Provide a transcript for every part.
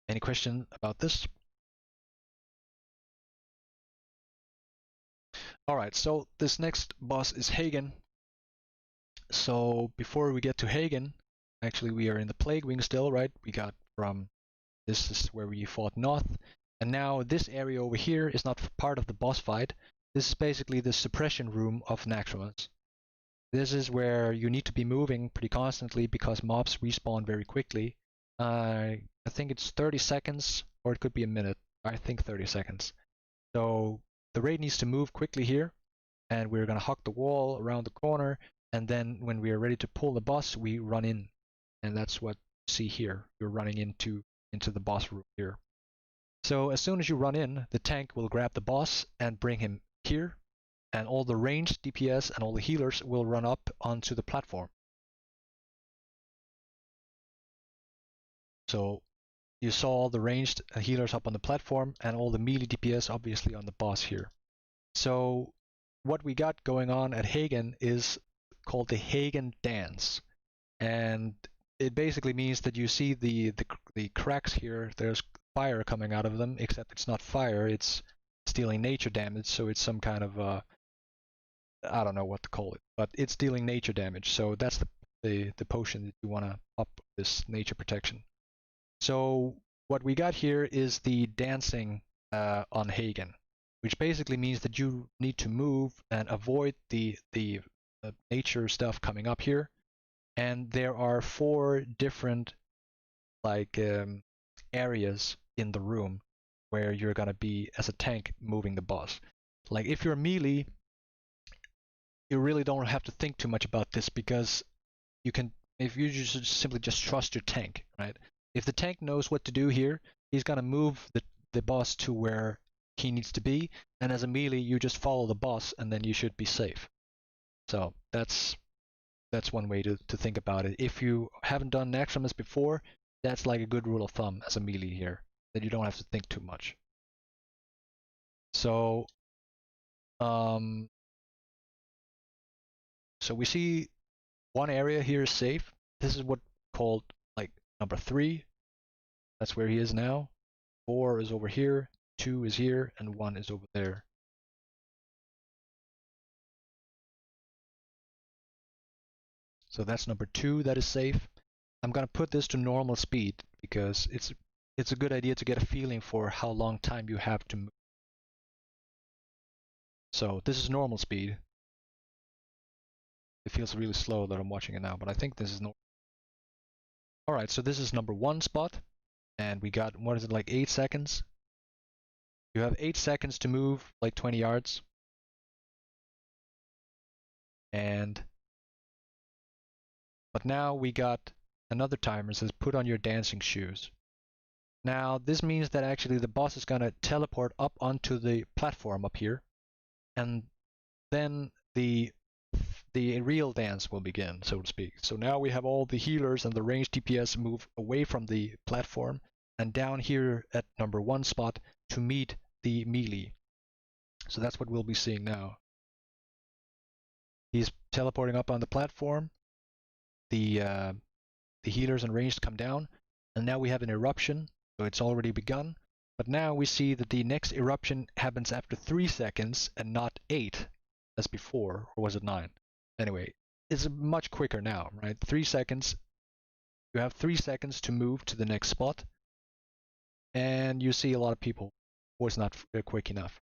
Any question about this? Alright, so this next boss is Heigan. So before we get to Heigan, actually we are in the Plague Wing still, right? We got from, this is where we fought Noth, and now this area over here is not part of the boss fight. This is basically the suppression room of Naxxramas. This is where you need to be moving pretty constantly because mobs respawn very quickly. I think it's 30 seconds, or it could be a minute. I think 30 seconds. So the raid needs to move quickly here, and we're gonna hug the wall around the corner, and then when we are ready to pull the boss, we run in, and that's what you see here. You're running into the boss room here. So as soon as you run in, the tank will grab the boss and bring him here, and all the ranged DPS and all the healers will run up onto the platform. So you saw all the ranged healers up on the platform and all the melee DPS obviously on the boss here. So what we got going on at Heigan is called the Heigan Dance, and it basically means that you see the cracks here. There's fire coming out of them, except it's not fire, it's dealing nature damage, so it's some kind of I don't know what to call it, but it's dealing nature damage. So that's the potion that you want to up this nature protection. So what we got here is the dancing on Heigan, which basically means that you need to move and avoid the nature stuff coming up here. And there are 4 different like areas in the room where you're gonna be as a tank moving the boss. Like if you're melee, you really don't have to think too much about this because you can, if you just simply just trust your tank, right? If the tank knows what to do here, he's gonna move the boss to where he needs to be, and as a melee, you just follow the boss, and then you should be safe. So that's one way to think about it. If you haven't done Naxxramas before, that's like a good rule of thumb as a melee here, that you don't have to think too much. So, so we see one area here is safe. This is what called like number 3. That's where he is now. 4 is over here, 2 is here, and 1 is over there. So that's number 2 that is safe. I'm gonna put this to normal speed because it's a good idea to get a feeling for how long time you have to move. So this is normal speed. It feels really slow that I'm watching it now, but I think this is normal. Alright, so this is number 1 spot, and we got, what is it, like 8 seconds? You have 8 seconds to move like 20 yards. But now we got another timer that says put on your dancing shoes. Now this means that actually the boss is gonna teleport up onto the platform up here, and then the real dance will begin, so to speak. So now we have all the healers and the ranged DPS move away from the platform and down here at number 1 spot to meet the melee. So that's what we'll be seeing now. He's teleporting up on the platform. The healers and ranged come down, and now we have an eruption, so it's already begun. But now we see that the next eruption happens after 3 seconds and not 8 as before, or was it 9? Anyway, it's much quicker now, right? 3 seconds. You have 3 seconds to move to the next spot, and you see a lot of people was not quick enough.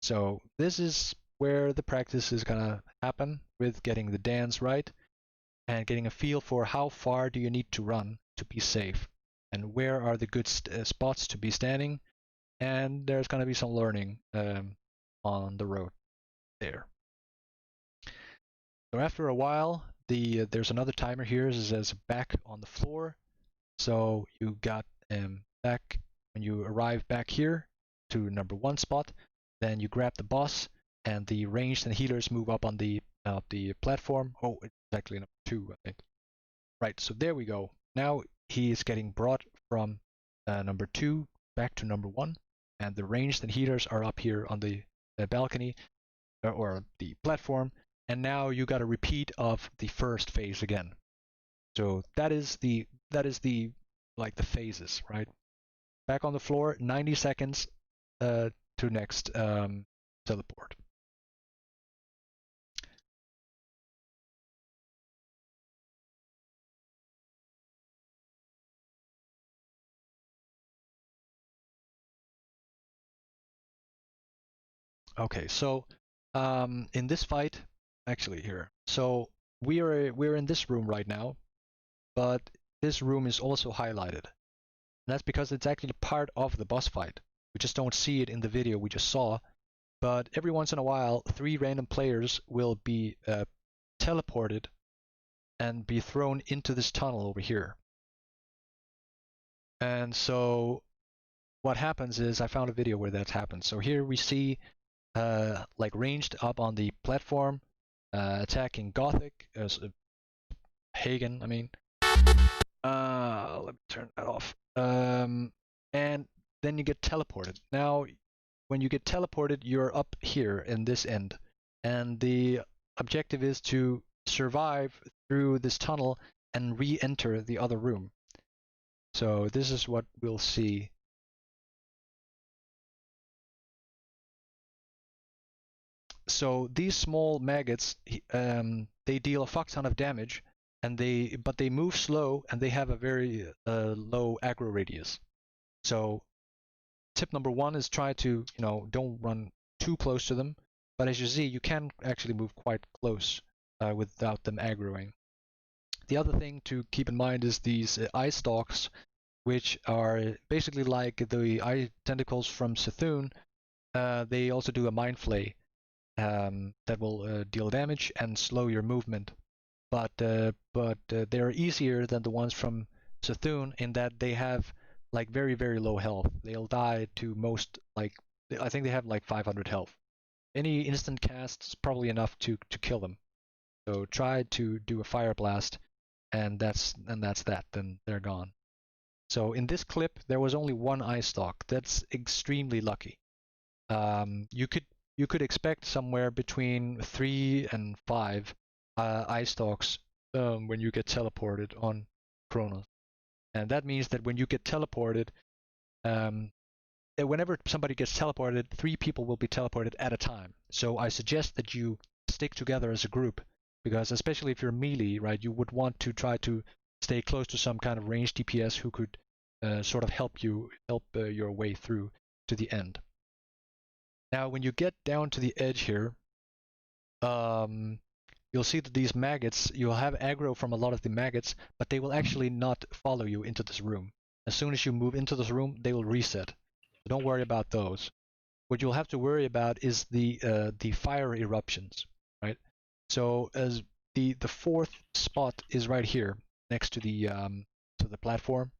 So this is where the practice is gonna happen with getting the dance right and getting a feel for how far do you need to run to be safe and where are the good spots to be standing, and there's gonna be some learning on the road there. So after a while, there's another timer here that says back on the floor. So you got back when you arrive back here to number 1 spot, then you grab the boss, and the ranged and healers move up on the platform. Oh, it's actually number 2, I think. Right, so there we go. Now he is getting brought from number 2 back to number 1, and the ranged and healers are up here on the balcony or the platform. And now you got a repeat of the first phase again. So that is the like the phases, right? back on the floor, 90 seconds to next teleport. Okay, so in this fight, actually here, so we're in this room right now, but this room is also highlighted. And that's because it's actually part of the boss fight. We just don't see it in the video we just saw, but every once in a while, 3 random players will be teleported and be thrown into this tunnel over here. And so what happens is, I found a video where that's happened. So here we see like ranged up on the platform, attacking Gothic, Heigan, I mean. Let me turn that off. And then you get teleported. Now, when you get teleported, you're up here in this end, and the objective is to survive through this tunnel and re-enter the other room. So this is what we'll see. So these small maggots, they deal a fuck ton of damage, but they move slow, and they have a very low aggro radius. So tip number 1 is try to, don't run too close to them. But as you see, you can actually move quite close without them aggroing. The other thing to keep in mind is these eye stalks, which are basically like the eye tentacles from Sethune. They also do a mind flay that will deal damage and slow your movement. But they're easier than the ones from Sethune in that they have like very, very low health. They'll die to most, like, I think they have like 500 health. Any instant cast is probably enough to kill them. So try to do a fire blast, and that's that. Then they're gone. So in this clip, there was only 1 eye stalk. That's extremely lucky. You could expect somewhere between 3 and 5 eye stalks when you get teleported on Chronos. And that means that when you get teleported, whenever somebody gets teleported, 3 people will be teleported at a time. So I suggest that you stick together as a group, because especially if you're melee, right, you would want to try to stay close to some kind of ranged DPS who could sort of help your way through to the end. Now, when you get down to the edge here, you'll see that these maggots, you'll have aggro from a lot of the maggots, but they will actually not follow you into this room. As soon as you move into this room, they will reset. So don't worry about those. What you'll have to worry about is the fire eruptions, right? So as the 4th spot is right here next to the platform.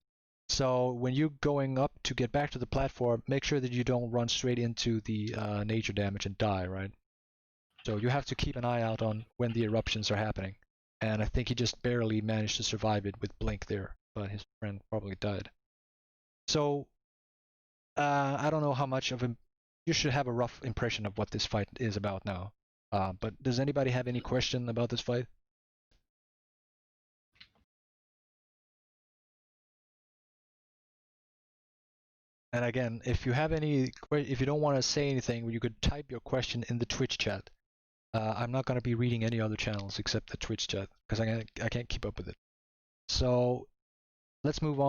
So when you're going up to get back to the platform, make sure that you don't run straight into the nature damage and die, right? So you have to keep an eye out on when the eruptions are happening. And I think he just barely managed to survive it with Blink there, but his friend probably died. So I don't know how much of him. You should have a rough impression of what this fight is about now. But does anybody have any question about this fight? And again, if you don't want to say anything, you could type your question in the Twitch chat. I'm not going to be reading any other channels except the Twitch chat, because I can't keep up with it. So let's move on.